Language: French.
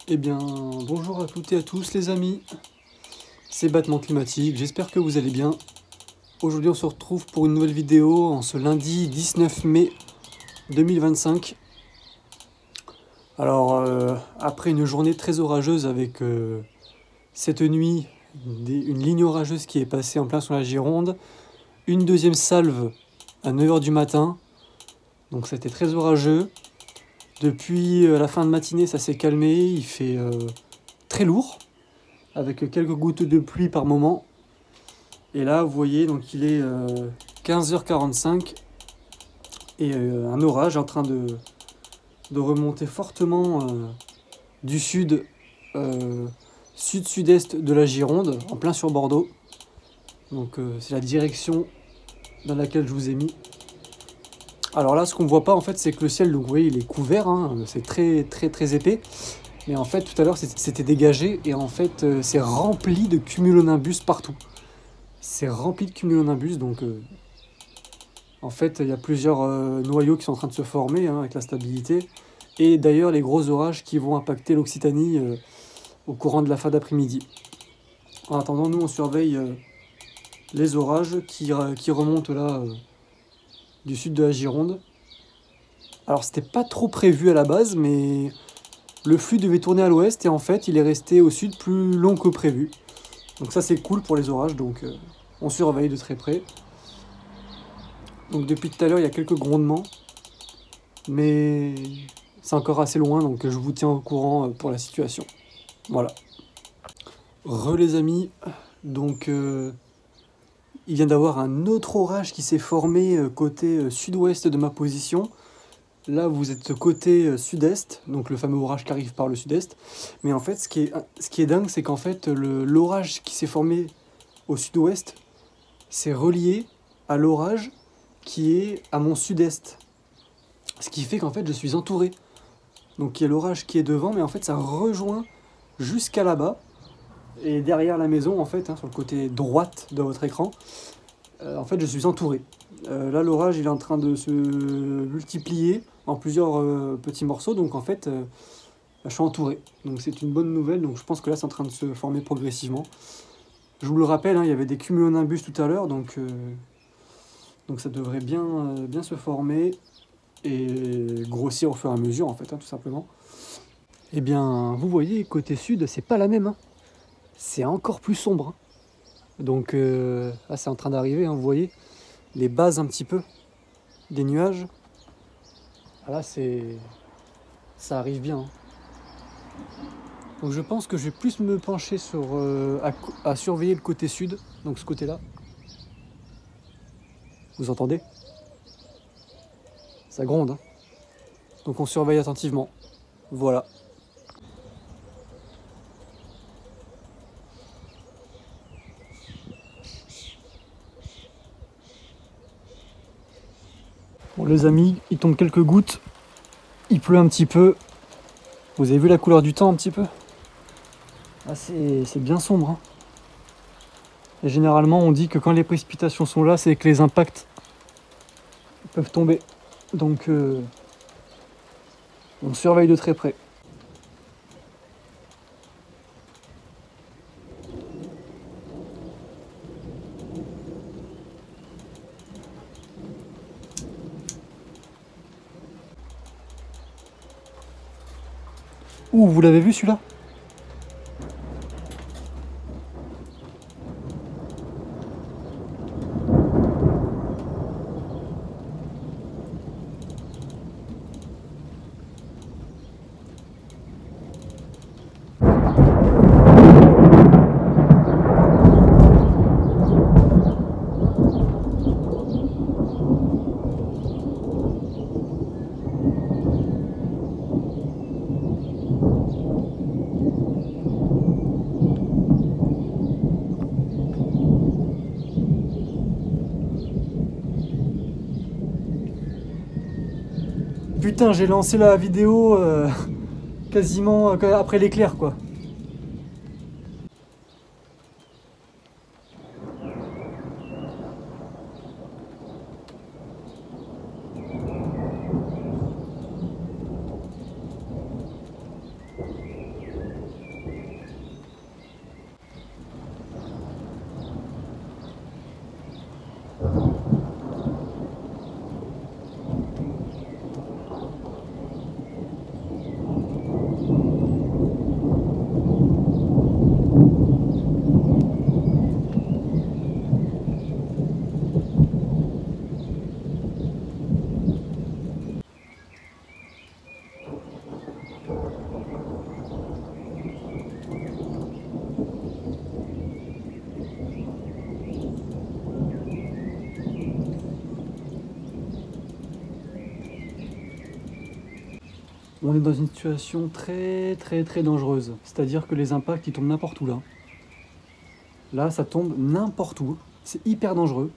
Eh bien, bonjour à toutes et à tous les amis, c'est Battement Climatique, j'espère que vous allez bien. Aujourd'hui on se retrouve pour une nouvelle vidéo en ce lundi 19 mai 2025. Alors, après une journée très orageuse avec cette nuit, une ligne orageuse qui est passée en plein sur la Gironde, une deuxième salve à 9 h du matin, donc c'était très orageux. Depuis la fin de matinée ça s'est calmé, il fait très lourd, avec quelques gouttes de pluie par moment. Et là, vous voyez, donc il est 15 h 45 et un orage est en train de remonter fortement du sud, sud-sud-est de la Gironde, en plein sur Bordeaux. Donc c'est la direction dans laquelle je vous ai mis. Alors là, ce qu'on voit pas en fait, c'est que le ciel, donc vous voyez, il est couvert, hein, c'est très très très épais. Mais en fait, tout à l'heure, c'était dégagé et en fait, c'est rempli de cumulonimbus partout. C'est rempli de cumulonimbus, donc en fait, il y a plusieurs noyaux qui sont en train de se former avec la stabilité. Et d'ailleurs, les gros orages qui vont impacter l'Occitanie au courant de la fin d'après-midi. En attendant, nous, on surveille les orages qui remontent là du sud de la Gironde. Alors, c'était pas trop prévu à la base, mais le flux devait tourner à l'ouest et en fait, il est resté au sud plus long que prévu. Donc ça, c'est cool pour les orages, donc on surveille de très près. Donc depuis tout à l'heure, il y a quelques grondements, mais c'est encore assez loin, donc je vous tiens au courant pour la situation. Voilà. Les amis, donc il vient d'avoir un autre orage qui s'est formé côté sud-ouest de ma position. Là, vous êtes côté sud-est, donc le fameux orage qui arrive par le sud-est. Mais en fait, ce qui est dingue, c'est qu'en fait, l'orage qui s'est formé au sud-ouest, c'est relié à l'orage qui est à mon sud-est. Ce qui fait qu'en fait, je suis entouré. Donc il y a l'orage qui est devant, mais en fait, ça rejoint jusqu'à là-bas. Et derrière la maison, en fait, sur le côté droite de votre écran, en fait, je suis entouré. Là, l'orage, il est en train de se multiplier en plusieurs petits morceaux. Donc en fait, je suis entouré. Donc c'est une bonne nouvelle. Donc je pense que là, c'est en train de se former progressivement. Je vous le rappelle, il y avait des cumulonimbus tout à l'heure, donc ça devrait bien se former et grossir au fur et à mesure, en fait, tout simplement. Eh bien, vous voyez, côté sud, c'est pas la même. C'est encore plus sombre. Donc là, c'est en train d'arriver, vous voyez, les bases un petit peu des nuages. Ah, là, ça arrive bien. Donc je pense que je vais plus me pencher sur à surveiller le côté sud, donc ce côté-là. Vous entendez? Ça gronde. Donc on surveille attentivement. Voilà. Bon les amis, il tombe quelques gouttes. Il pleut un petit peu. Vous avez vu la couleur du temps un petit peu? Ah, c'est bien sombre. Et généralement on dit que quand les précipitations sont là, c'est que les impacts peuvent tomber. Donc on surveille de très près. Ouh, vous l'avez vu celui-là? Putain, j'ai lancé la vidéo quasiment après l'éclair, quoi. on est dans une situation très dangereuse. C'est-à-dire que les impacts, ils tombent n'importe où là. Là, ça tombe n'importe où. C'est hyper dangereux.